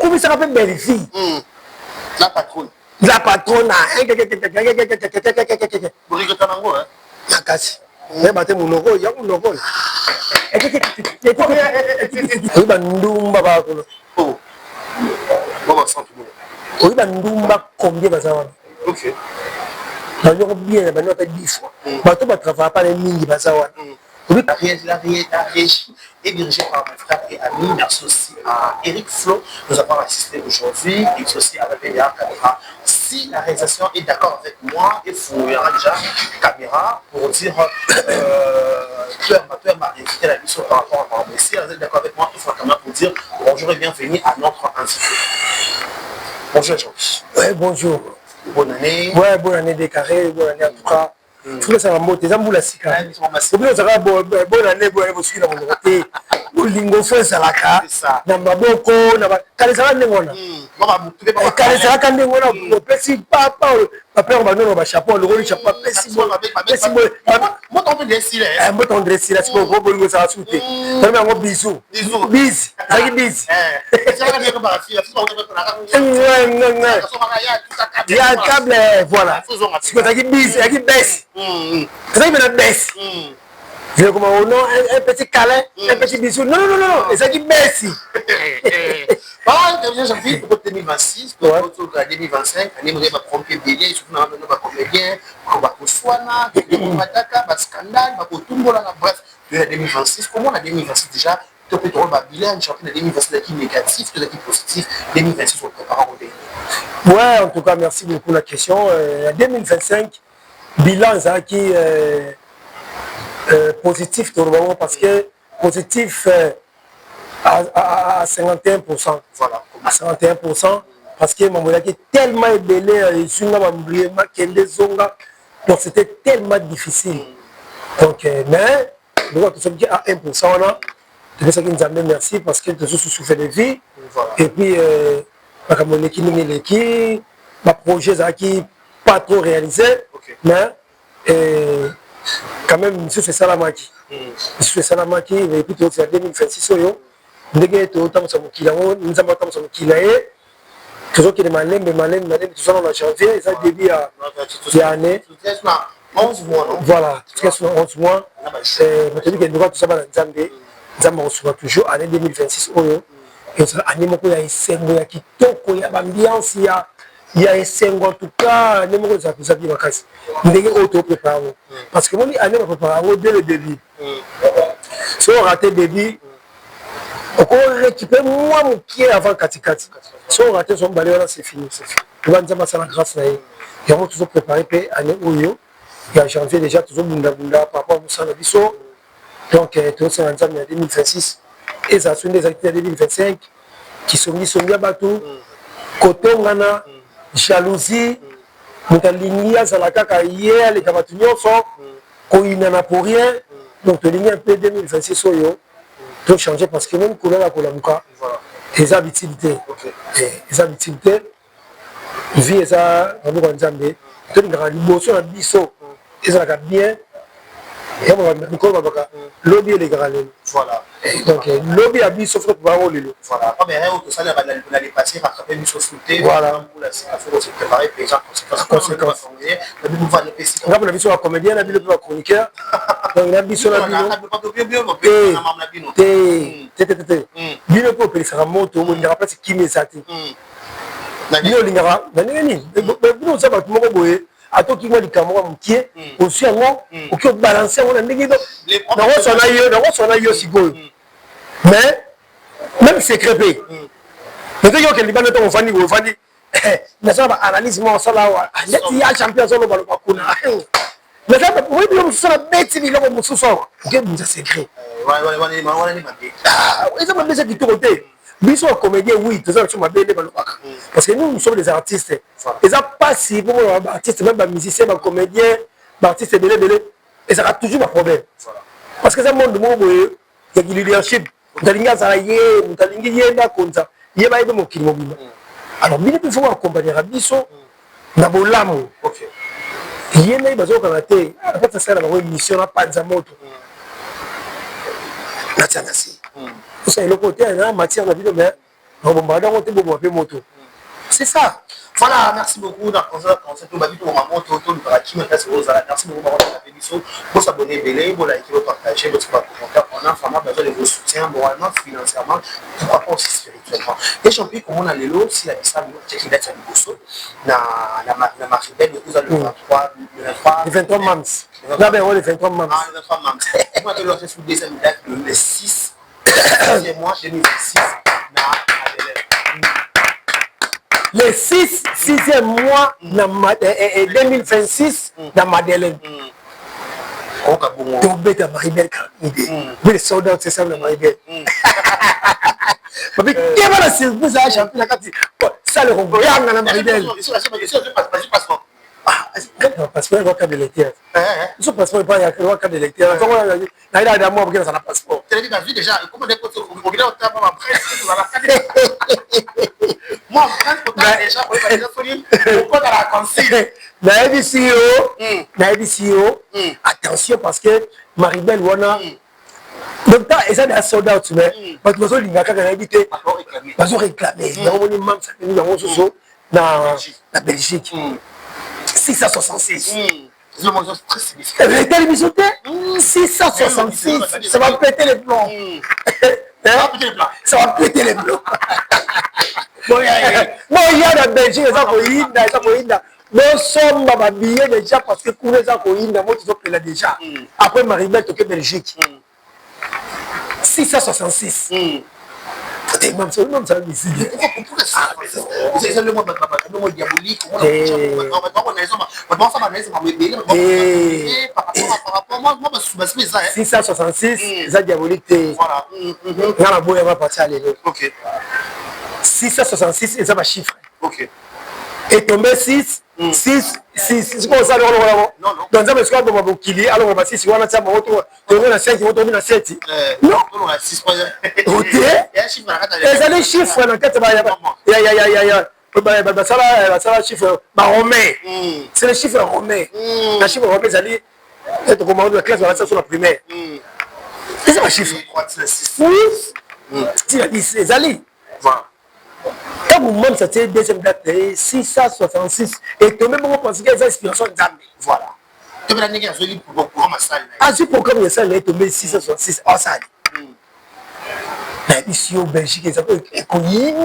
comment ça s'appelle belle-fille? La patronne. La patronne. Brigotanango, hein? Nakasi. Mais batte mon logo, il y a mon logo. Oui, bandumba ba ko. Oh. Bon, ça tout. Oui, bandumba combien ba ça? OK. Ba yo bien, ba no ta 10 fois. Ba to ba travailler pas les mingi ba ça wa. La régie est dirigée par mon frère et ami. Merci aussi à Eric Flo. Nous avons assisté aujourd'hui. Et aussi à la VDA Caméra. Si la réalisation est d'accord avec moi, il faut y avoir déjà caméra pour dire tu m'as invité la mission par rapport à moi. Mais si vous êtes d'accord avec moi, il faut la caméra pour dire bonjour et bienvenue à notre invité. Bonjour Jean-Pierre. Ouais, bonjour. Bonne année. Ouais, bonne année décarrée, bonne année en tout cas. Tout ça va monter, ça moula sika. Bonne année, bonne année, vous suivez dans mon côté. Lingo fait ça la ca. Na maboko, na ba. Kalisa ndengona. Kalisa ka ndengona, le petit papa, papa on va nous ba chapeau, le chapeau petit bon. Petit bon. Moi ton dressé là. Moi ton dressé là, c'est pour bongo ça souté. Tellement un bisou. Bisou. Bis. Ça qui bis. Ça va dire que ba fille, il y a un câble, voilà. C'est que ça qui bis, ça qui baisse. C'est ça qui me baisse. Je vais comme un petit câlin, un petit bisou. Non, non, non, non. Et ça qui baisse. Ah, janvier pour 2026, pour 2025, on va prendre billet, on va comédien, on va soigner, on va attaquer, on scandale, on va tout le monde bref, de 2026. Comment la 2026 déjà, tu peux trouver un bilan, champion de 2026 qui est négatif, qui est positif, 2026 on prépare au dernier. Ouais, en tout cas, merci beaucoup pour la question. 2025, bilan, ça qui positif tout le monde parce que positif à 51%. Voilà. À 51%. Parce que mon modèle est tellement ébélé, donc c'était tellement difficile. Donc, mais, nous avons tout à 1%. Là, tout ça qui nous amène merci parce que tout ça souffert de vie. Voilà. Et puis, ma projet qui pas trop réalisé. Okay. Mais, quand même, monsieur c'est Salamaki. Monsieur Salamaki, et puis tout c'est 2026. Ndege to tam sa mukila ngo nzamba tam sa mukila e toujours que les malembe tout ça en janvier ça début à année 11 mois non voilà tout ça 11 mois mais tu dis que nous tout ça dans nzamba on soit toujours année 2026 oyo et ça année moko ya isengo ya kitoko ya ambiance ya isengo en tout cas année moko ça ça bien makasi ndenge auto préparer parce que moi année on prépare dès le début si on raté début on récupère moi mon pied avant Katikati. Si on rate son balai, c'est fini. On va dire que grâce à elle. Et on va toujours préparer pour l'année où il y a janvier déjà, toujours Bunda par rapport à Moussa Nabiso. Donc, tout ça en 2026. Et ça sont des activités 2025 qui sont mis à Batou. Côté Ngana, jalousie, Moutaliniya, Salakaka, hier, les Kamatunions sont, qu'il n'en a pour rien. Donc, tu ligne un peu 2026 tout changer parce que même couleur la couleur les habitudes les habitudes vie et ça on va dire mais tout le grand l'émotion à biso et ça va bien et on va mettre lobby les grands voilà donc lobby à biso faut pouvoir rouler voilà comme rien tout ça là on allait passer rattraper une sauter voilà pour la faut se préparer déjà conséquences la vie va le PC on va biso la comédien la vie le chroniqueur donc la biso la bino po pelisa moto on n'ira pas qui me sati bino lingara nani bino ça va tout moko boye ato ki mo likamwa mtie aussi ngo oki balancer on ndenge do na sona yo sikoyo mais même secret pe mais que yo ke libano to ofandi na ça va analyse mo sala wa ndeti ya champion solo balo bakuna mais ça oui bien ça la bête ni lo mo soso que nous secret ils ont déjà dit tout côté. Ils sont comédiens, oui, tout ça, parce que nous sommes des artistes. Ils n'ont pas si pour les artistes, même les musiciens, les comédiens, les artistes, et ça a toujours un problème. Parce que ça monde de monde, il y a du leadership. Alors, il faut accompagner à Bisso dans le lamo. Il y a des gens qui ont fait une mission à Panzamoto. C'est le côté matière de vie, mais C'est ça. Voilà, merci beaucoup. Merci beaucoup pour s'abonner, pour liker, pour partager, pour commentaire. On a vraiment besoin de vos soutiens moralement, financièrement, pourquoi pas aussi spirituellement. Et champion, comme on a les lots, si la mission qui date sur le bousseau, la Maribel, le 23 mars. Là, ben, le 23 mars. Ah, le 23 mars. Moi, je vais faire deuxième date le 6 mois 2026. Le 6e mois 2026 dans Madeleine. Tu bête à Maribel quand idée. Oui, les soldats, c'est ça, la Maribel. Mais qui va la surprise à chanter la carte? Ça, le regarde dans la Maribel. Passeport, il y a un cas de lecteur. Ce passeport, il y a un cas de lecteur. Il y a un mois pour que ça n'a pas passeport. Tu as vu déjà, comment on est pour moi, en France, pour déjà, on va déjà pourquoi dans la consigne. Attention parce que Maribel Wana. Donc, et ça, des soldats, tu vois. Parce que nous avons réclamé. Nous avons réclamé. Nous avons dans la Belgique. 666. Le mot très significatif. La télévision, 666. Ça va péter les plombs. Ça va péter les plombs. Bon, il y a la Belgique, ça nous sommes habillés déjà parce que pour les Akoïna, moi, tu es là déjà. Après Maribel, tu es Belgique. 666. C'est le mot diabolique. 666, c'est diabolique. Voilà. 666, c'est un chiffre. Et tomber 6, 6, c'est comme ça, non. Dans un monsieur, on va vous killer, alors on va 6, on va 5, on va 7, on va 7. Non. Ok. Et ça, les chiffres, dans la tête, ça, chiffre romain. C'est le chiffre romain. Le chiffre romain, ça dit, être au moment de la classe, on va sur la primaire. C'est un chiffre. Oui. Tu as dit, c'est Zali. Voilà. Quand vous montrez cette deuxième date, 666, et que même vous pensez qu'il y a des inspirations d'âme. Voilà. Ah, c'est pour comme il y a ça, il est tombé 666 en salle. Ici au Belgique, ça peut être il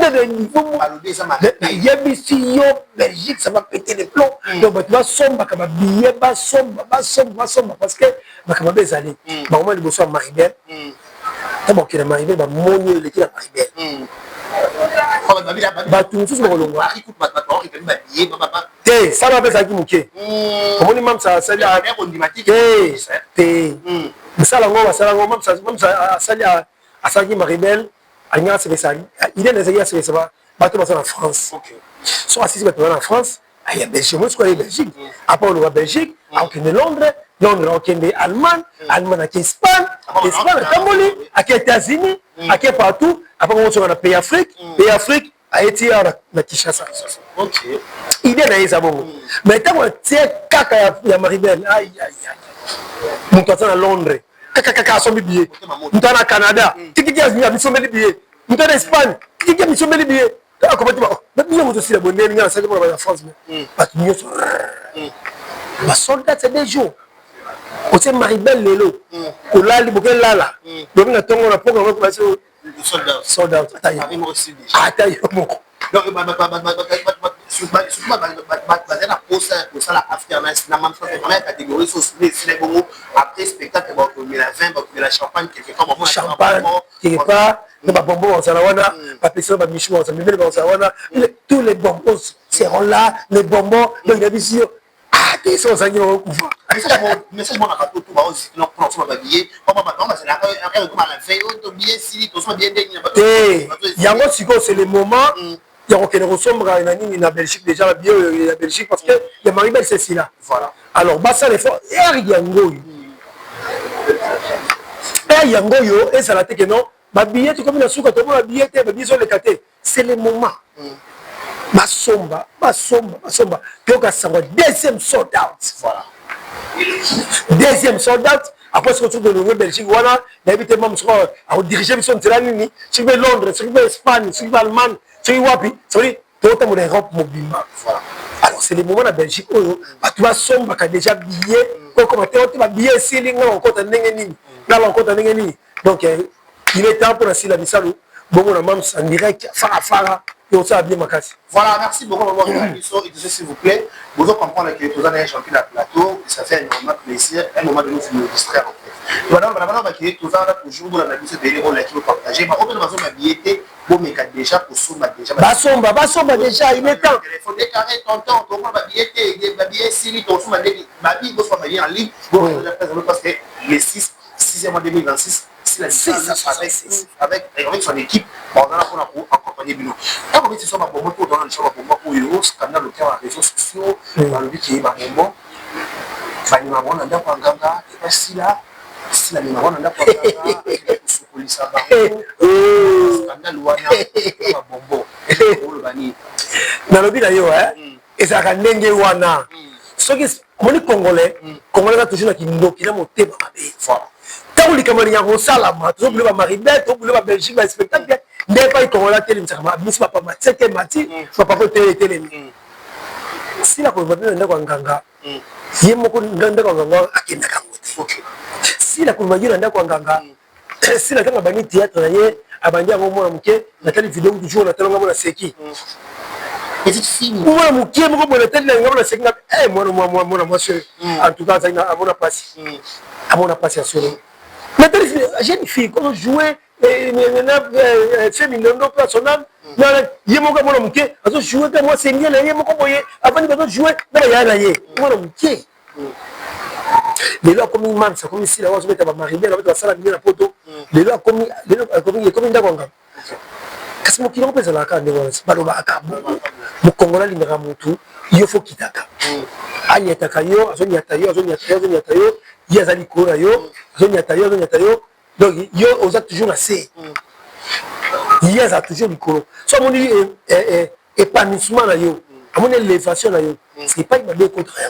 y a ici au Belgique, ça va péter les plombs. Donc, tu vas sombre, tu vas billet, sombre, parce que tu vas des années. Maman, il faut Maribel. Tu vas qu'il Maribel, tu vas monter l'équipe à Maribel. Batou, tout ce qu'on voit. Ça va faire ça qui mouke. Comment on dit ça? Ça veut dire. Ça ça qui Maribel. Il est nécessaire ça va. Batou va en France. Soit si tu vas en France, il y a Belgique. Moi, je connais Belgique. Après, on va Belgique. On connaît Londres. Londres, on connaît Allemagne. Allemagne, à Espagne. Espagne, à Cambolie. À États-Unis. À partout. Après, on va dans pays Afrique. Pays Afrique. Haïti à la Kinshasa. Ok. Idée d'ailleurs ça bon. Mais tant qu'on tient caca ya Maribel, aïe. Nous sommes à Londres. Caca sont billets. Nous sommes au Canada. Qui a mis son billet. Nous sommes en Espagne. Qui a mis son billet. Comment tu vas? Mais nous sommes aussi la bonne année, ça pour la France. Parce que nous sommes. Ma soldat c'est des jours. On sait Maribel Lelo. On l'a dit beaucoup là. Donc on a ton on a pas comment commencer. Soldat. Attends. Donc, après spectacle, la champagne, tous les bonbons seront là, les bonbons, donc il y a des yeux. Ah, t'es ça, ça y est, on va message mon appart tout bas aussi non prend sur babillet c'est la veille au billet si tout soit bien il y a c'est le moment il y a aucun ressemble à la Belgique déjà la Belgique parce que il y a Maribel c'est là voilà alors bah ça les faut Yango et ça la tête que non ba billet comme la souka tout le billet sur le côté c'est le moment Basomba. Donc, ça va deuxième sold out. Voilà. Deuxième sold out. après ce que tu veux le Belgique voilà d'habiter même sur à diriger mission de nini tu veux Londres tu veux Espagne tu veux Allemagne tu veux wapi ça veut dire tout en Europe mobile voilà alors c'est le moment la Belgique où tu vas sombre qui a déjà billet comment tu vas billet ici linga encore ta nini là encore ta nini donc il est temps pour la Sila Bissalo bon on a même en direct fara et on s'est bien makasi. Voilà, merci beaucoup, maman. S'il vous plaît, vous devez comprendre que tous les champions de plateau, ça fait un moment de plaisir, un moment de nous distraire. Madame, qui tout ça, toujours dans la mission de l'héros, qui nous partager, mais au moins, nous avons billetté pour mes cas déjà, pour Somba déjà. Basomba déjà, il est temps. Il faut déclarer tonton, on va billetté, billet Siri, ton Somba, ma vie, vous soyez en ligne, parce que les 6e en 2026, si la avec son équipe, on a pour accompagner Bilo. Quand on dit que ce soit pour moi, dans le champ pour moi, pour Euro, scandale au cœur des réseaux sociaux, dans le but qui est ma maman, Fanny Maman, on a pas Ganga, et pas si là, si la Maman, on a pas Ganga, et pas sous police à scandale ou à bonbon, pour le bani. Dans le but d'ailleurs, et ça a n'engagé wana. Ce qui est Congolais, a toujours qui nous qui n'a monté ma fort. Tant que les Camerounais ont ça là, tout le monde Maribel, tout le monde Belgique, va spectacle. N'est pas Congolais télé, ça va, mais c'est pas mal. C'est que Mati, ça va pas télé. Si la Congolais n'a pas Nganga, il y a beaucoup de Nganga à qui n'a pas monté. Si la Congolais n'a pas Nganga, si la Congolais n'a pas théâtre, à Bandia, au moins, la télé vidéo du jour, la télé, on a séqué. Petite fille. Moi, mon qui est mon télé, on a séqué. Eh, moi, en tout cas, à mon appasi. À mon appasi à sourire. Mais jeune fille, quand on jouait, féminin, non personnel, il y a mon gars, mon qui, à jouer, moi, c'est bien, il y a mon comboyer, avant de jouer, il y a rien, mon qui. Les lois comme une man, c'est comme ici, là, on se met à marier, on va faire la photo. Les lois comme une daganga. Qu'est-ce que je peux dire là, quand c'est pas le baka, le Congolais, il me tout, il faut qu'il t'accorde. Aïe, Takayo, Azoniatayo, Yazali Korayo, Azoniatayo, donc il y a toujours la C. Il y a toujours le colo. Soit mon épanouissement, à mon élévation, c'est pas une contre rien.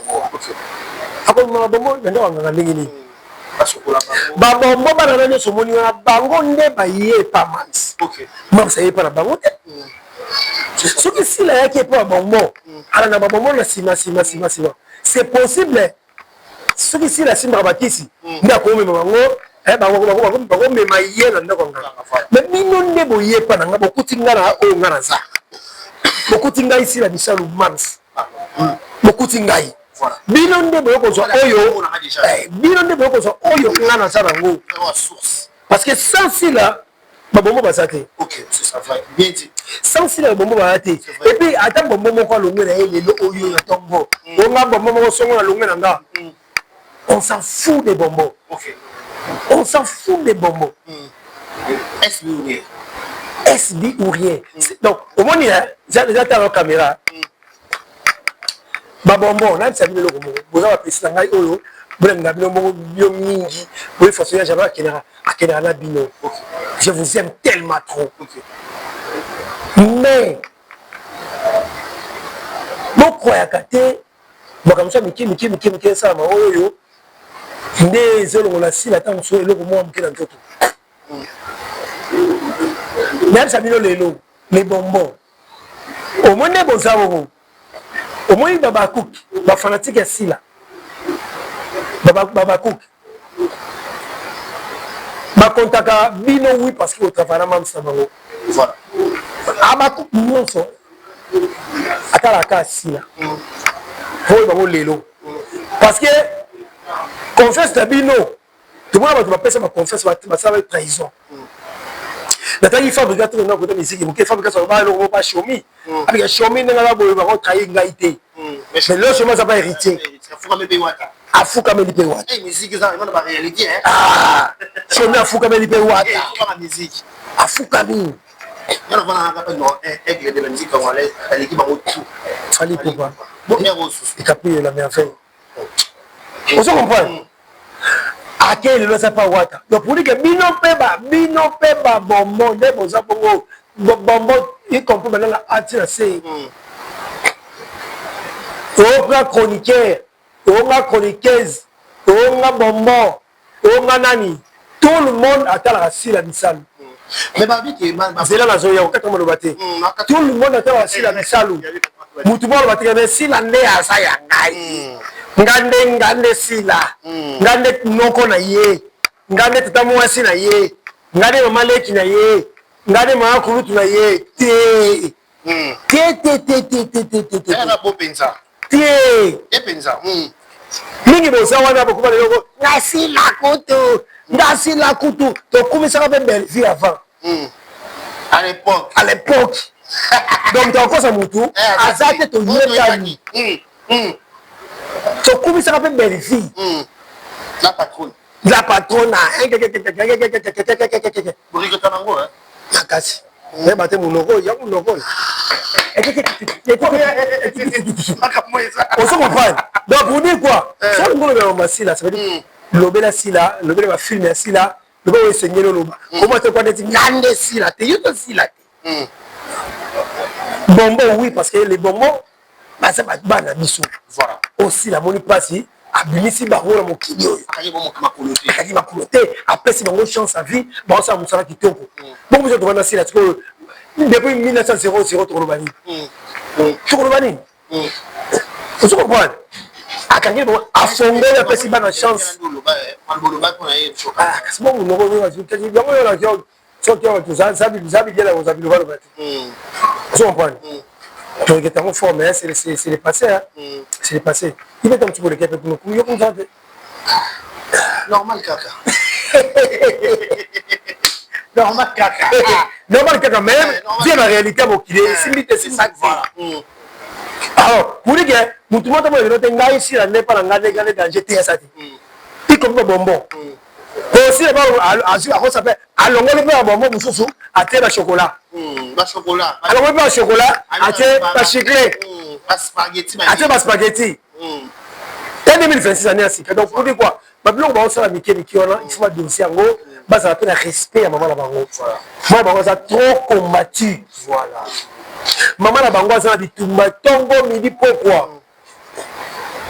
Après, je vais vous Babombo banana so moni wana bango nde ba yé pas mans. OK. Mam ça yé pas la bango. Ce que si la yaki pas bonbon, ala na babombo na sima. C'est possible. Ce que si la sima batisi, nda ko me bango, bango me maye na ndako ngana. Mais mino nde boyé pas na ngabo kutinga na o ngana za. Bokutinga ici la bisalu mans. Bokutinga yi. Bino nde boyoko zo oyo bino nde boyoko zo oyo ngana za bango parce que sans cela babombo basate. OK, c'est ça va bien dit. Sans cela babombo basate et puis attends babombo moko longue na lelo oyo na tombo onga babombo moko songo na longue na nga on s'en fout des bonbons. OK, on s'en fout des bonbons. SB ou rien. Donc au moins j'ai déjà ta caméra babombo na tsabi le komo boza ba pesi ngai oyo bolenga bino mo bio mingi boy façon ya jaba akena na bino. Je vous aime tellement trop. Mais bon croya kate bokamsa miki ça ma oyo nde zelo la sila tango so eloko mo amke na ntoto. Même ça bino lelo les bonbons au moins ne boza wo au moins baba cook ba fanatique ya sila baba cook ba kontaka bino oui parce que au travail même ça bango voilà aba cook nyonso atala ka sila faut bango lelo parce que confesse ta bino tout le monde va passer ma confesse va ça va être trahison. Nathalie fabrique tout dans côté musique mon fabrique ça va le pas chomi avec chomi n'a pas boire va trahir ngaité mais le chemin ça va hériter afuka me lipe wata musique ça on pas réalité hein ah chomi afuka me lipe wata la musique afuka mi on va pas non aigle de la musique congolaise l'équipe va tout fallait pas bon et capiller la merveille on se comprend à quel le ça pas wata donc pour dire que bino peba bonbon de boza bongo bonbon il comprend maintenant la attire c'est on a chroniqueur on a chroniqueuse on a bonbon on a nani. Tout le monde attend la sila misalo. Mais babi qui c'est là la zoya, tout le monde attend la sila misalo. Mutumo ba tika si la nde asa ya ngai. Ngande sila. Ngande noko na ye. Ngande tatamu wasi na ye. Ngande mama leki na ye. Ngande mama kurutu na ye. Te. Era bo pensa. Te. E pensa. Mingi bosa wana bokuba loko. Ngasi la kutu. To kumisa ka belle vie avant. À l'époque. Donc tu as mutu azate to yekani. To kumisa ka belle vie. La patronne. La patronne. Borigo tanango hein. Nakasi. Mais baté monoko, ya monoko. On se comprend. Donc vous dites quoi? Ça le monde va masila, ça veut dire lobela sila, lobela film sila, lobela enseigner le loba. Comment te quoi dire ngande sila, te yoto sila. Bonbon oui parce que les bonbons bah ça va bana biso. Voilà. Aussi la moni passe abimisi bango na mokili oyo. Akadi makolote après si bango chance à vie, ba ça musala kitoko. Bon vous êtes devant sila parce que depuis 1900 Torobani. Torobani. Vous comprenez? Akangi bon afongé la pesi bana chance. Ah, c'est bon nous on va dire que bango la jo sokyo tu ça bizabi bien la vous avez le voir. Vous comprenez? Donc est en forme c'est le passé hein. C'est le passé. Il va un petit peu le cap pour nous. Yo comme ça. Normal caca. Normal caca même bien la réalité mon qu'il est simité c'est ça. Alors pour dire que mutu moto mo no tenga ici la n'est pas la ngane danger te ça. Ti comme bonbon. Aussi à ça fait allongé le bonbon mususu à terre chocolat. Ba chocolat. Alors on va chocolat à terre pas chiclé. Pas spaghetti. À terre pas spaghetti. 2026 année ainsi. Donc pour dire quoi? Babylon va aussi la Mickey on a il faut dossier en gros base à peine respect à maman la bango. Moi bango ça trop combattu. Voilà. Maman la bango ça bitumba tongo midi pourquoi?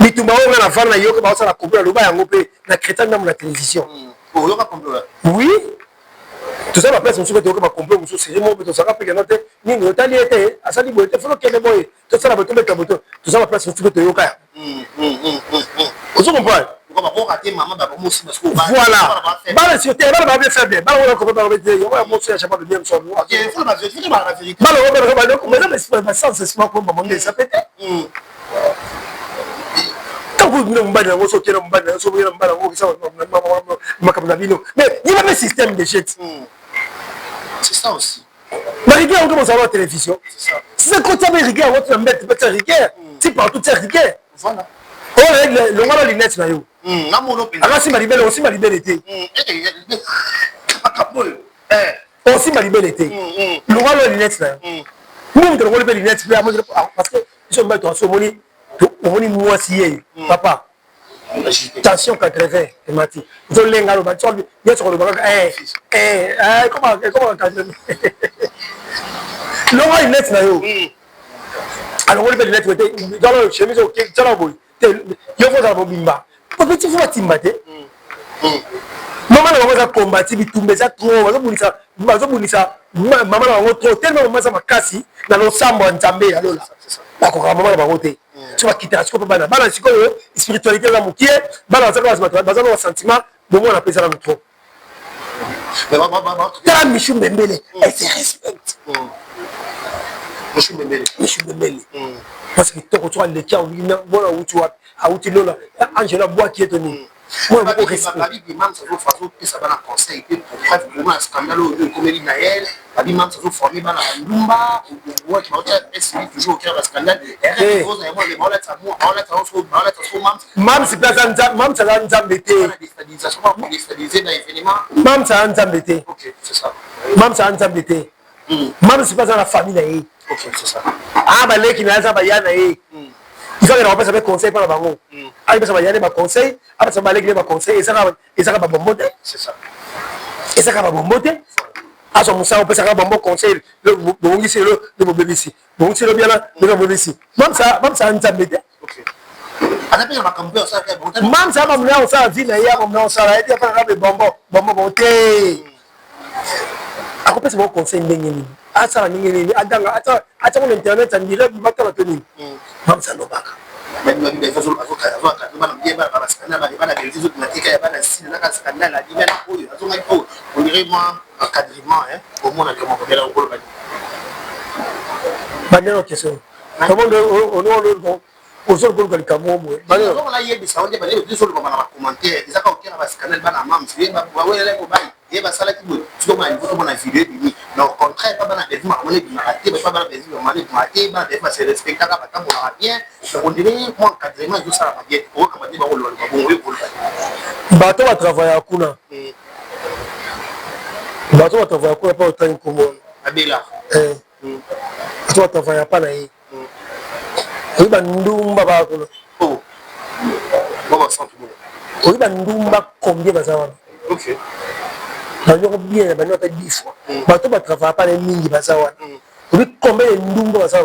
Bitumba on a la femme na yo que ba ça la couper le ba yango pe na crétin même la télévision. Oh yo ka comprendre. Oui. Tout ça la place on se fait que ba comprendre on se mo beto ça ka pe que note ni no tali été asali bo été faut que le boy tout ça la beto mettre beto tout ça la place on se fait que yo ka. Vous comprenez? Voilà. Bah sur terre, bah bien faire bien. Bah on a comment bah bien. On va montrer à chaque fois le bien sur nous. OK, il faut la vérité, la vérité. Bah on va donc mais c'est pas ça c'est pas comme demander ça peut être. Quand vous venez me battre on se tient me battre on se vient me battre on ça makamna bino. Mais il y a un système de jet. C'est ça aussi. Bah regarde on commence à voir la télévision. C'est ça. C'est quand tu regardes on te mettre pas rigueur. C'est partout c'est rigueur. Voilà. Oh le ngala lunette na yo. Alors si ma libelle aussi ma libellité. Aussi ma libellité. Le roi de lunettes là. Nous on le lunettes là parce que ils sont mettre en somoni moi si papa. Tension 80 et mati. Zo lenga lo ba so bien sur le baga comment le roi de lunettes là yo. Alors on le lunettes dans le chemise au tala boy. Yo faut ça bimba. Petit faut timbate. Maman na wango combattre bitumbe za trop bazobunisa maman na wango trop tellement maman za makasi na losambo nzambe ya lola. Bakoka maman na bango te. Tu vas quitter asiko bana bana sikoyo spiritualité la mukie bana za kwa bazana wa sentiment bon on appelle ça le trop. Tala Michou Mbembele elle se respecte. Michou Mbembele. Parce que toi tu as le kia on bona utu wa auti lola Angela Bois qui est tenu. Moi beaucoup respect. Même ça faut que ça va la conseil pour bref vraiment scandale de comédie Naël, même ça faut former dans la Lumba ou qui va être toujours au cœur de scandale. Et vous avez moi les malades ça moi malades ça même c'est pas ça même ça là nzambete. La déstabilisation pour déstabiliser dans l'événement. Même ça nzambete. OK, c'est ça. Même ça nzambete. Même c'est pas dans la famille là. OK, c'est ça. Ah bah les qui n'a pas yana il faut que on passe avec conseil par la bango. Ah il passe ba yana ba conseil, après ça ba les ba conseil et ça va bombote. C'est ça. Et ça va bombote. Ah son ça on peut ça va bombo conseil le bongi c'est le bébé ici. Bongi c'est le bien là, le bébé ici. Même ça nzambete. OK. Même ça, on a ville, on a été des bonbons, beauté. À quoi c'est mon conseil d'ingénieur? À ça, l'ingénieur, à mon internet, on dirait que vous m'attendez à tenir. Même ça, non, pas. On dirait moi encadrement, au moins on question. Comment on aux autres pour le Cameroun. On a eu des soins, des choses comme un commentaire, des accords qui ont un canal, un mam, c'est un baou, et va salaire qui vous, tu dois m'inviter à vidéo. Non, au contraire, pas mal de gens, on est pas mal de gens, on est c'est respectable, on a bien, on dirait, moi, encadrement, tout ça, on va dire, comment dire, bateau va travailler à Kuna. Bateau va travailler à Kuna, pas autant que moi. Abela. Bateau va travailler à Panaï. Oui, Ndumba va Kuna. Oh, bon, sans tout le monde. Oui, Ndumba, combien va ça? Ok. Nous bien, nous avons 10 fois. Bateau va travailler à Panaï, Mingi va ça. Oui, combien de Ndumba va ça?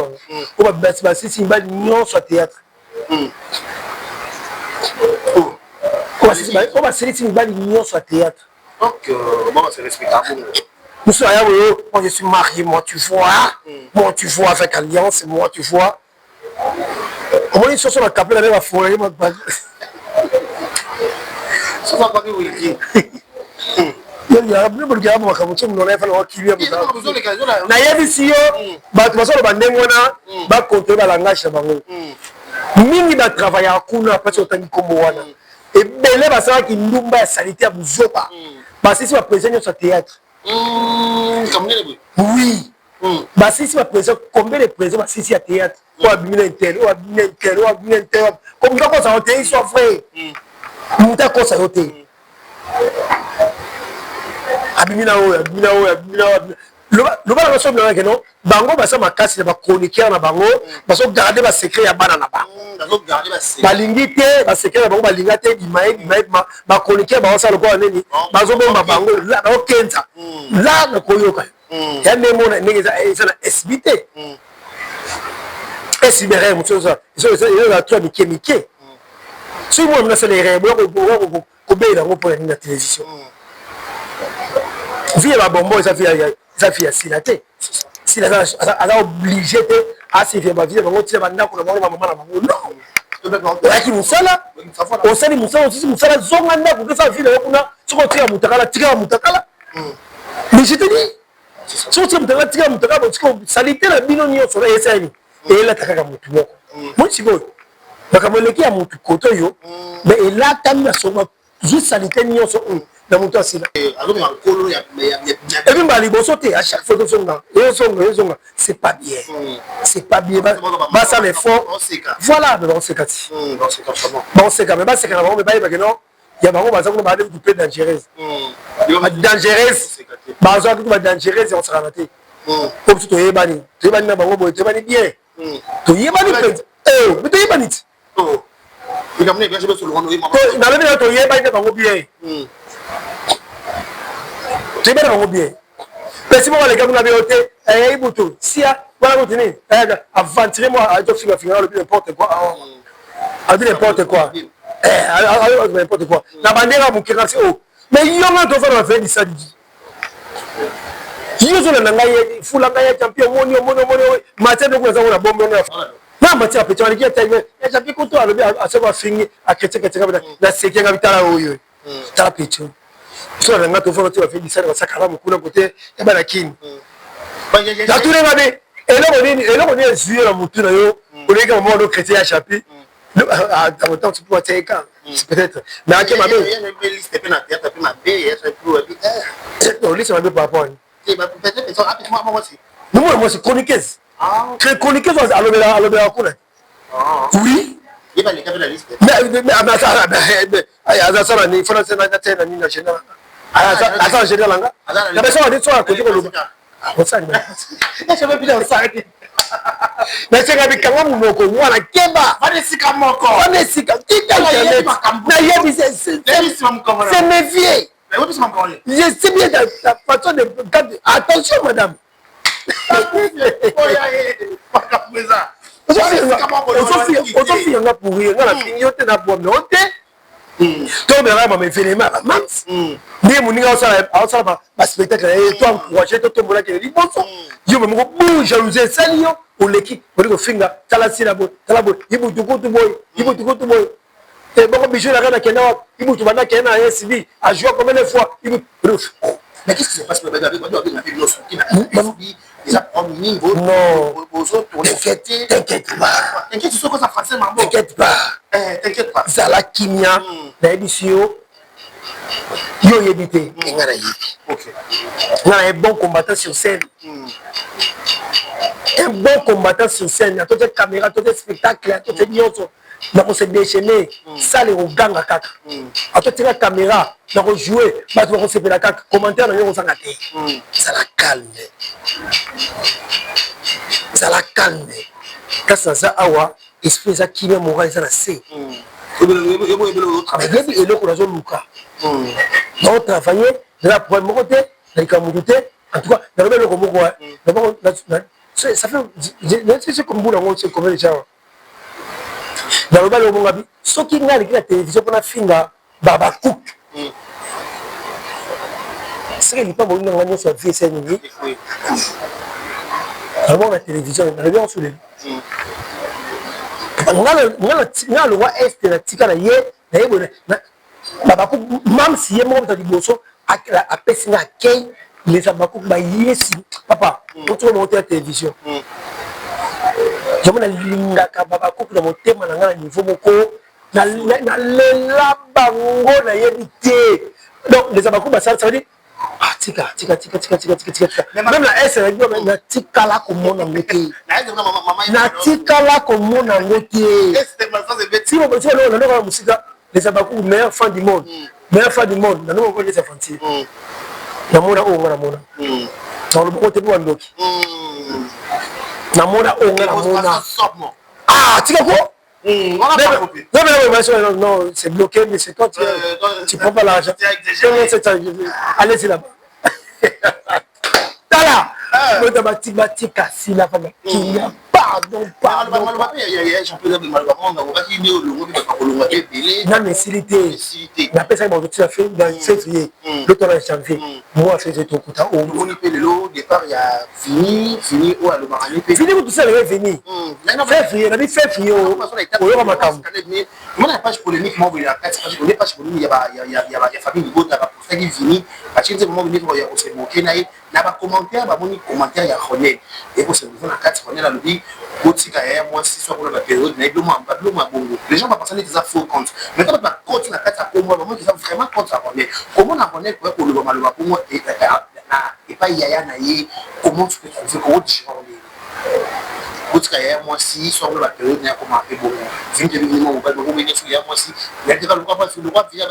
On va passer si on soit théâtre. On va se laisser une balle d'union sur le théâtre. Donc, bon, c'est respectable. Nous sommes là, moi je suis marié, moi tu vois. Moi tu vois avec Alliance, moi tu vois. Au moins ils sont sur la capelle avec la forêt. Ça va pas que vous dites. Il y a un peu de gars qui ont fait un kiwi. Na yebisi yo, ba tu basolo bandengona, ba contrôler la langage na bango. Mingi ba travailler à kuna parce que tangi kombo wana. Et belé ba ça qui ndumba ya salité à buzoba. Parce que si va présenter sur théâtre. Comme oui. Bah si va présenter combien de présents bah si à théâtre. Ou à Bimintel, ou à Bimintel, ou à Bimintel. Comme ça qu'on s'en théâtre soit vrai. Muta ko sa yote. Abimina o, le bas la somme que non, bango basa makasi ba chroniqueur na bango, baso garder ba secret ya bana na ba. Ba lingité, ba secret ya bango ba lingate bimae ba chroniqueur ba ça le quoi neni, baso bomba bango la ba okenta. Là na koyoka. Ya nemo na ngeza ça na SBT. SBR muso ça. Il a trop mike. Si moi on a fait les rêves, ko be la pour la télévision. Vie la bonbon ça fait silaté si la a obligé à se faire ma vie on tire banda ko maman non qui musala on sali musala aussi musala zonga ndako que ça vie là kuna soko tira mutakala mais je te dis soko tira mutakala parce que salité la bino nyo sur esani et là takaka mutu moko moi si bon bakamoleki ya mutu koto yo mais et là tamina soma juste salité nyo so dans mon temps c'est là et puis bah les bosses à chaque fois que c'est pas bien bah ça les fort voilà mais on sait quand bon c'est quand même bah c'est quand même bah non il y a vraiment bah ça on va aller couper dangereuse bah ça on va dangereuse on sera raté comme si tu es banni na bango tu es banni bien tu es banni mais tu es banni oh il a mené bien sur le monde oui dans le milieu tu es banni na bango bien tu es bien. Mais si moi les gars vous n'avez ôté, eh Ibuto, si voilà vous tenez, aventurez-moi à faire n'importe quoi, à dire n'importe quoi, n'importe quoi. La bannière mon kira c'est oh, mais il y a un enfant dans le samedi. Il y a un nangaye, fou nangaye champion, monio, matin de quoi ça on a bombe na matière petit on dit que tu as fait quoi toi à savoir finir à critiquer la séquence vitale oyo. Ta petit. Sur la ngata fona tu vas faire du sale ça kala mukuna côté et ba la kin la tourner va bien et là on est joué la mutu na yo on est comme moi le chrétien chapitre à temps tu peux être c'est peut-être mais à quel moment il y a une liste pe na théâtre pe ma bé et ça plus on liste ma bé par rapport et bah peut-être ça rapidement moi aussi moi c'est chroniqueuse chroniqueuse à l'obéa kuna oui il va les caper la liste mais ça il faut lancer na tête na ni na général attends général langa la personne a dit toi côté ko on ça je veux bien ça mais c'est que quand on moko mwana keba va desika moko on est sika tika na yebi c'est méfier mais où tu m'en parles je sais bien la façon de attention madame oh ya pas comme ça autofille nga pourrir nga la fini yo te na bois mais on te to bera ma me finema ba max ni moninga osala ba spectacle et toi encourager to tombola ke li bonso yo me ko bou jalousie sali yo o l'équipe on ko finga tala sila bo ibu tukutu boy et bon bijou la reine kena ibu tu bana kena SB a joué combien de fois ibu mais qu'est-ce qui se passe avec déjà au niveau non t'inquiète pas ce que ça français maman t'inquiète pas zala kimia na ebisio yo yebité ngana yebi OK ngana un bon combattant sur scène un bon combattant sur scène à toute caméra tout spectacle à toute nyonso na ko se déchaîner ça les oganga kaka à toute la caméra na ko jouer ba to ko se pela kaka commentaire na yo sanga te ça la calme kasa za awa esprit za kimia moral ça na c'est mais et le courage luka non travailler de la première côté les camouté en tout cas dans le combo ça fait c'est comme boulot c'est comme les gens dans le bal au mongabi ce qui n'a la télévision pour la finga baba cook c'est qu'il pas bon dans la sur VSN ni avant la télévision on avait en sous les on le roi est la tika na ye na ye na baba cook même si yemo dans liboso a pesina kay les abakou ba yesi papa on trouve monter la télévision jamona linga ka baba coupe na motema na ngana niveau moko na lela bango na yebité donc les abakou ba ça veut dire tika même la S na tika la komona ngote na tika la komona ngote si on peut dire on a musika les abakou meilleur fan du monde na non ko les afantir na mona o ngana mona dans le côté pour ndoki namona onga namona tika quoi non c'est bloqué mais c'est toi tu prends pas l'argent allez c'est là-bas tala mota batika si la femme qui a pardon na mesilité na pesa ba tout fait dans février l'autre en janvier moi faisais tout kuta au on peut le départ il y a fini ou à le marani fini tout ça est fini février na février au yo makam moi la page polémique moi il y a quatre pages on est page polémique il y a famille Bota ba pour faire fini parce que moment il y a aussi moqué na ba commentaire ba moni commentaire ya Ronel et pour se voir na quatre Ronel a dit botika ya moi si soit pour la période na bloma bongo les gens va penser des faux compte mais quand on compte na quatre pour moi ils sont vraiment contre Ronel comment na Ronel pour le malwa pour moi et pas yaya na ye comment tu peux trouver comment différent botika ya moi si soit pour la période na comment appeler bongo vite évidemment on va le revenir sur ya moi si il y a des gens qui sur le roi via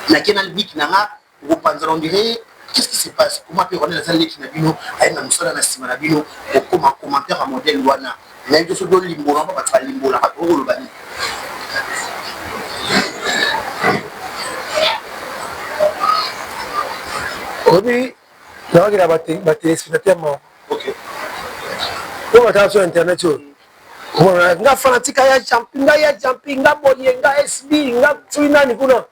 na kenal bik na vous pensez on dirait qu'est-ce qui se passe comment peut on est dans les kinabino à une musala na sima na bino comment commentaire à modèle wana na ndio so do limbo na pas limbo na pas le bani obi na ngi na ba téléspectateur mo OK on va sur internet on nga fanatique ya jumping nga boye nga SB nga twina ni kuna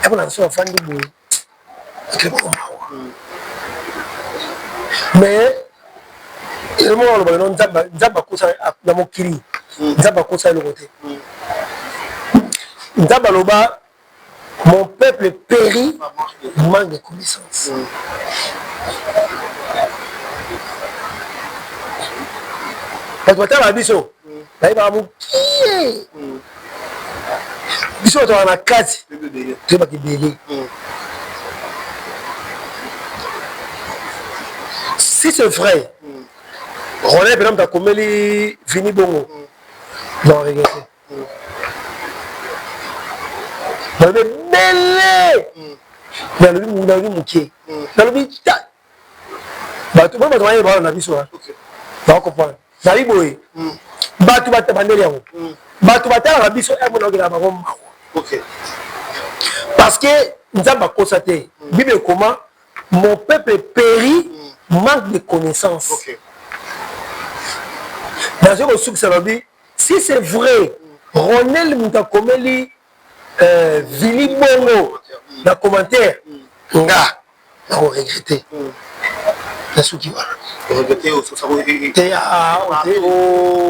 hapo na sio fandi bu mais le monde le ballon nzamba kosa na mokili nzamba kosa le côté nzamba loba mon peuple périt manque de connaissances parce que la biso là il va mokié biso to na kati to ba kibeli si c'est vrai on est par exemple comme les fini bongo non regardez dans le belé dans le mokié dans le bita ba to ba to ba na biso ba comprendre na liboye ba to ba tabandeli yango ba to ba tala biso e mona ngela ba ngomba OK parce que nzamba constaté bible comment mon peuple périt manque de connaissances. OK Dans ce que ça veut dire si c'est vrai Ronel Mutakomeli Vili Bongo dans commentaire nga na regretter na suki wana regretter au te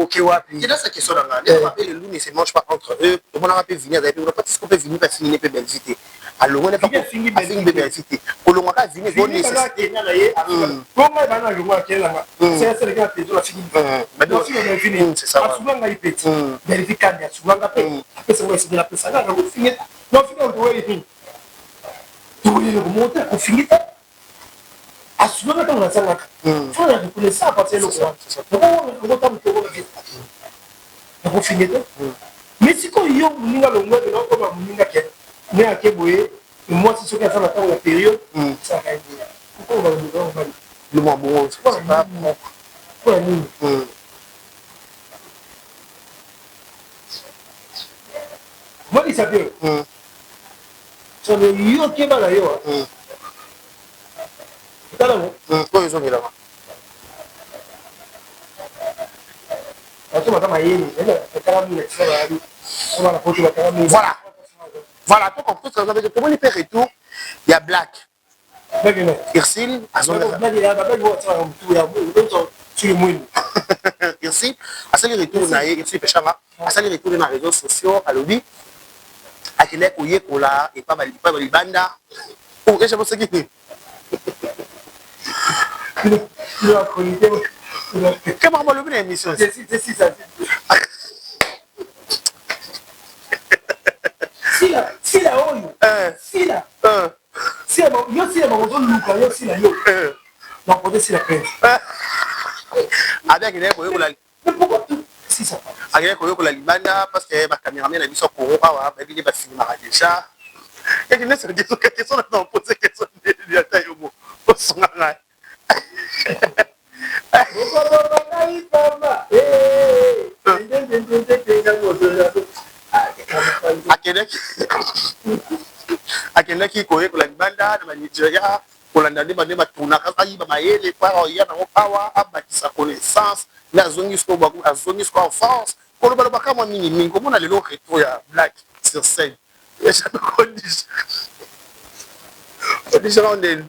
ok wapi c'est dans cette question là les loups ne se mangent pas entre eux tout le monde a pu venir on n'a pas dit qu'on peut venir parce qu'il n'est pas visiter alors on n'est pas fini visiter pour le moment venir bonne nécessité comment il va na longa kelanga c'est le gars la fini c'est ça souvent nga ipeti vérifier ya souvent nga pe c'est moi c'est de la personne là on finit non finit on doit y finir tu voulais le monter on finit asubanga ntango nasangaka fo na reconnaissance appartient lokwa nakofinde te mais sikoyo yo moninga longwa te nakoma moninga ke ne ake boye mwasi soki aza na ntango ya période mpona nini molisa te sono yo keba na yo oyo ezongelama voilà tout compris ça veut dire comment il fait retour il y a Black Irsile Irsile asali retour na ye Irsile pechanga asali retour na réseaux sociaux alobi akende koyekola epa balibanda o echa bosaki te que maman le bien émission si la oyo si la yo si la maman luka yo si la yo donc on si la peine avec les boyaux la mais pourquoi tout si ça avec koyo la libanda parce que ma caméraman a mis son courant awa ba bini ba filmer déjà et que c'est des questions dans poser question de taille au mot osanga akendaki koyekola libanda na banigeria kolanda nde bande batunaka ayiba mayele para ya nango awa abakisa connaissance nde azongi siko en France kolobalobaka mwa mingimingi komona lelo retour ya Black sur scène odijaka ondeni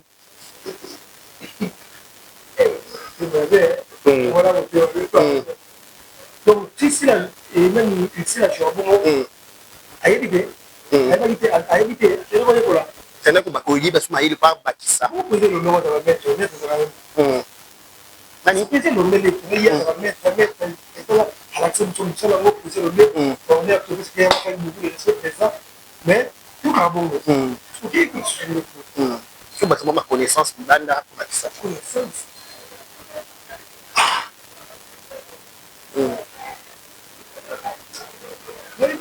voilà donc si la et même si la joie bon ayebite ayebite c'est quoi quoi là c'est là que bakoyi basu mayele pa bakisa vous posez le nom de la mettre nani posez le nom de la mettre à l'action sur la mot poser le nom on est à tout ce qui est fait beaucoup de choses ça mais tout à bon ok faut battre ma connaissance banda bakisa connaissance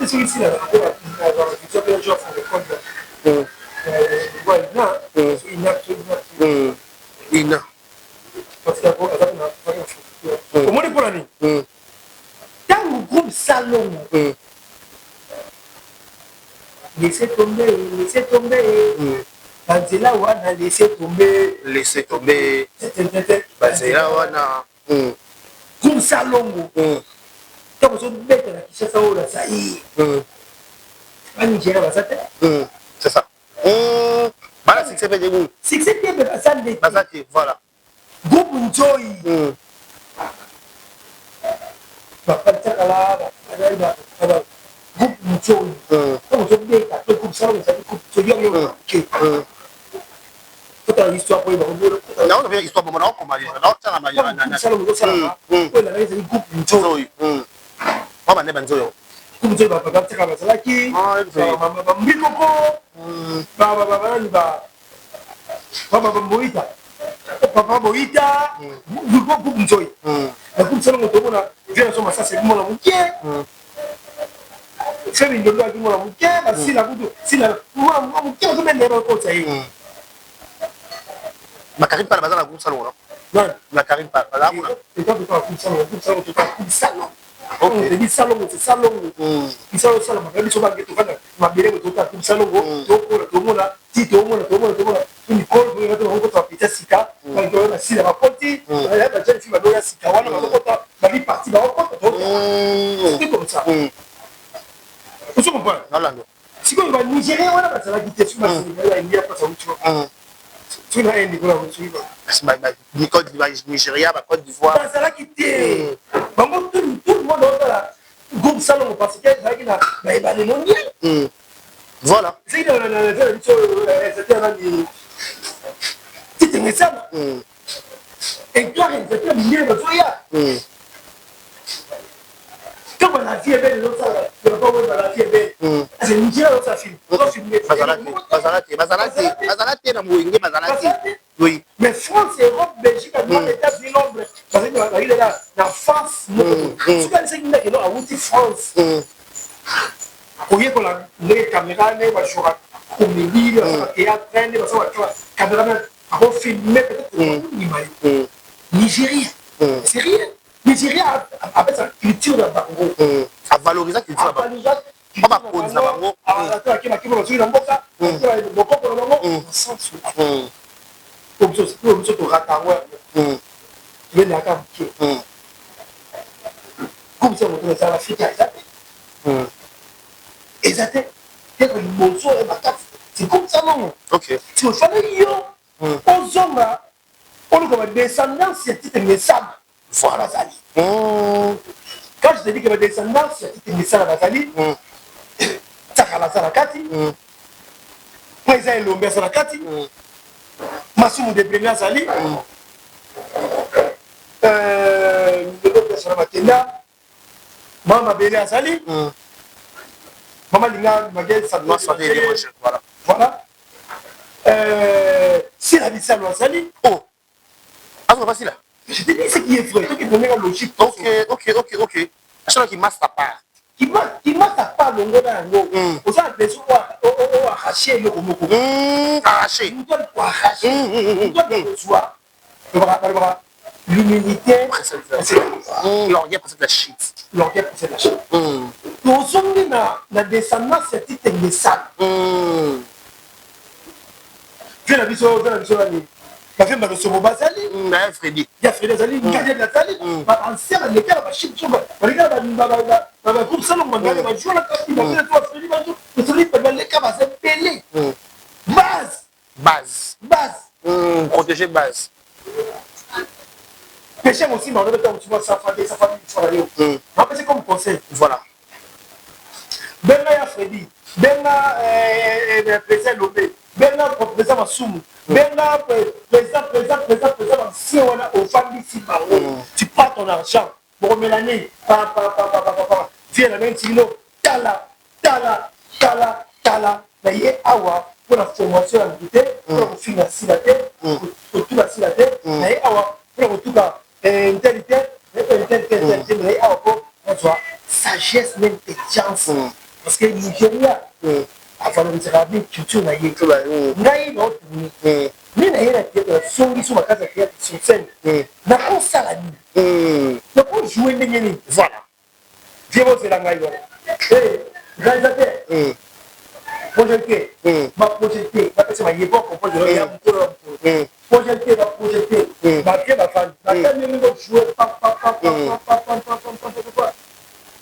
c'est ici là ina parce que comment est pour l'année dans le groupe salon laissez tomber Banzela wana laissez tomber Banzela wana groupe salon quand vous êtes bête là qui ça là ça y c'est ça voilà succès fait des succès bien basate voilà groupe Njoy papa tsakala groupe Njoy quand vous êtes bête là groupe salon ça groupe Njoy toute l'histoire pour non on fait histoire pour moi comment dire non ça la salon ça la groupe Njoy Baba ne banzoyo. Kumje ba papa tsaka ba salaki. Mama mbikoko. Baba moita. Papa moita. Groupe Njoy. La groupe salon moto na vient sur ça c'est mon amour. C'est une de mon amour. Si la groupe si la mon amour qui on met dans le ça y. Ma Karim pas la groupe salon. Non, la Karim pas là. Et quand tu parles groupe salon, ok c'est salon c'est salon il salon salon ma so ba geto kana ma bere ko ta ku salon go to mona ti to mona ni ko ko to ko pita sika ba to na sila ba poti ya ba jeni ba do ya sika wana ba ko ta ba bi parti ba ko to Vous comprenez? Si vous avez Nigérien, on a la vitesse, il y a pas ça. Tu n'as rien dit pour la voiture. Côte d'Ivoire, Nigeria, Côte d'Ivoire. C'est là qui était. Tout le monde dans la groupe salon parce qu'il y a les mondiaux. Voilà. C'est dans c'était un ça. Et toi, c'était un millier de soya. Quand on a fait belle, l'autre, on n'a pas vu la vie belle. C'est une dieu dans sa film. Oui. Mais France, Europe, Belgique, Allemagne, États-Unis, Londres, parce que il est là, dans France, tu vois, c'est qu'il y a une France. Au lieu qu'on a les caméras, les voitures, comédie, le théâtre, les caméramans, on filme peut-être Nigeria. C'est rien. Nigeria avec sa culture de Bango. À valoriser la culture de Bango. On va prendre ça Bango. C'est comme ça, non? Ok. Tu fallait aux hommes, on a descendance, c'est un message. Voilà, Zali. Quand je te dis que ma descendance, c'est un message à Zali, Takala Sarakati, Président Lombe Sarakati, Massimo de Brena Zali, Maman Bélé Azali, Maman Lina Maguel Sadouas, voilà. Si la vie ça Azali, oh, ah, c'est pas facile là. Je te dis ce qui est vrai, ce qui est donné la logique. Ok. Je sais qu'il masse ta part. Il m'a pas le mot dans l'eau. Aux gens des ont arraché le mot. Arraché. Nous donne pour arracher. Nous donne le soir. L'humilité, l'orgueil pour cette shit. L'orgueil pour cette shit. Nous sommes dans la descendance, c'est un message. Viens la vision, la femme de ce moment, Zali. Il y a Freddy. Il y a Freddy Zali, il y a Zali. En serre, les gars, chip, les gars, groupe salon, va jouer la carte, il va faire toi, Freddy, va jouer. Les gars, va se peler. Base. Protéger base. Péché aussi, mais on avait tu vois sa famille, tu vois là. C'est comme conseil. Voilà. Benga ya Freddy, Benga président Lomé, Benga président Massoum, Benga président si on a aux familles ici par tu prends ton argent pour Mélanie, viens la main Tilo, tala, mais awa pour la formation à l'unité, pour financer la tête, pour tout la tête, mais awa pour tout la intelligence, mais awa pour sagesse, l'intelligence. Parce que Nigeria a valorisé la culture na ye. Ngai no tuni. Ni na yena tete songi sur ma casa tete sur scène. Na ko sala ni. Na ko jouer ndenge ni. Voilà. Dieu c'est la ngai voilà. Réalisateur. Projeté. Ma projeté. Ma c'est ma yebo ko projeté ya mukoro. Projeté. Ma ke ma fan. Ma ke ni ngo jouer pa.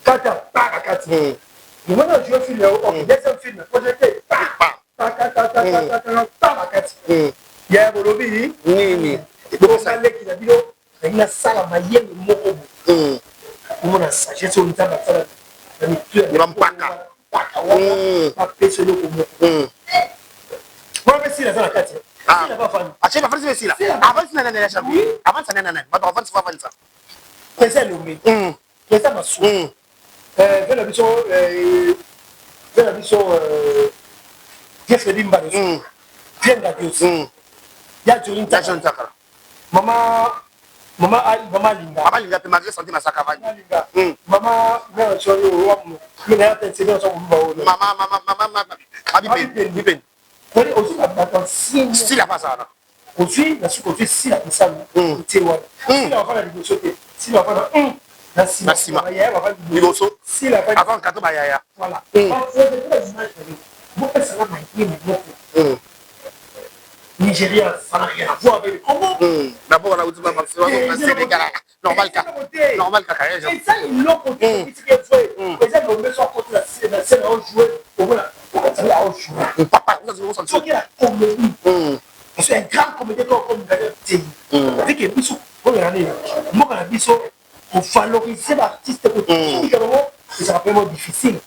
Kata pa kati. Nous avons joué un film, deuxième film, projeté. Il y a un lobby. Il y a ça, la maille, le mot. On a sagesse, on a vers la mission, Dieu fait l'imba de ça. Viens d'adieu. Il y a Jorin Takara. Maman Linda. Maman Linda, tu m'as dit santé ma sakavani. Maman, mère, tu as eu au roi. Il y a un peu de temps. Maman, Bipen. Aussi, si la passe là. Aussi, la suite, si la passe là. Si la va la négocier. Si la va la Nassima. Nigoso. Si la va avant Kato Bayaya. Voilà. Nigeria Nigeria, ça n'a rien à voir avec le Congo. D'abord, on a dit que Sénégal, normal, normal, et ça, ils l'ont côté, c'est ce qu'il faut. Les gens ont besoin de la scène à jouer. Voilà, ça va jouer. Papa, nous avons senti. Il y a la comédie. C'est un grand comédien comme Daniel Téhi. Avec les bisous, regardez, moi, quand la bisou, on valorisait l'artiste et ça va vraiment difficile.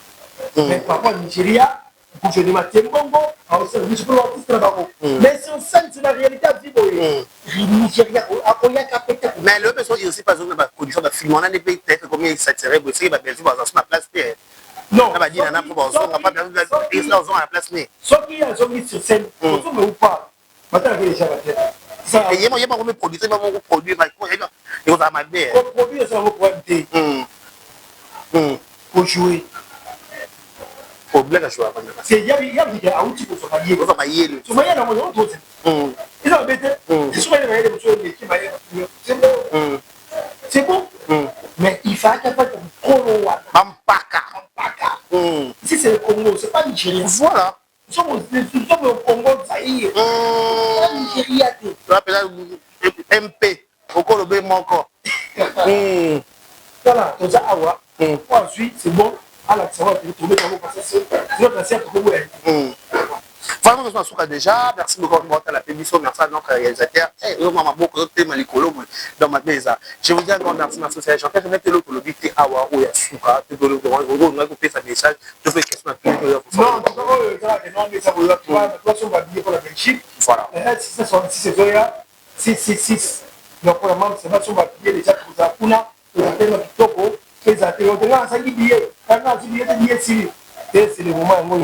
Mais par contre, Nigeria, pour je demande Bongo, mais c'est c'est la réalité à vivre. Nigeria, mais le besoin aussi, par exemple, la production de film, on a des pays peut-être combien ils s'attiraient, parce que Belgique va dans la place. Non, on va dire, on n'a pas besoin de la place. Ceux qui ont mis sur scène, ou pas, maintenant, il y a déjà la tête. Il y a pas de produit, c'est pas mon produit, il faut m'aider. Le produit, c'est un produit. Pour jouer. Pour bien jouer. C'est il y a des outils pour se marier. Pour se marier. Se marier dans mon autre. Ils ont embêté. Ils sont allés marier des choses qui marient. C'est bon. C'est bon. Mais il faut qu'il y ait un Congo. Mampaka. Ici, c'est le Congo, c'est pas Nigeria. Voilà. Nous sommes au Congo, Zaïre. Pas Nigeria. Tu appelles MP. Au Colobé, mon corps. Voilà, tout ça, awa. Ensuite, c'est bon. À la saison, tu trouves dans mon passé. C'est notre assiette pour vous. Vraiment, nous sommes déjà. Merci beaucoup pour la permission. Merci à notre réalisateur. Je vous dis encore merci, merci. Je vais mettre le Colobi Awa ou Yasuka. Tu peux le couper sa message. Je fais question à plus. Non, tu vas habiller pour la Belgique. Voilà. C'est 6. Donc, pour la membre, c'est pas son papier déjà pour la Puna. C'est le moment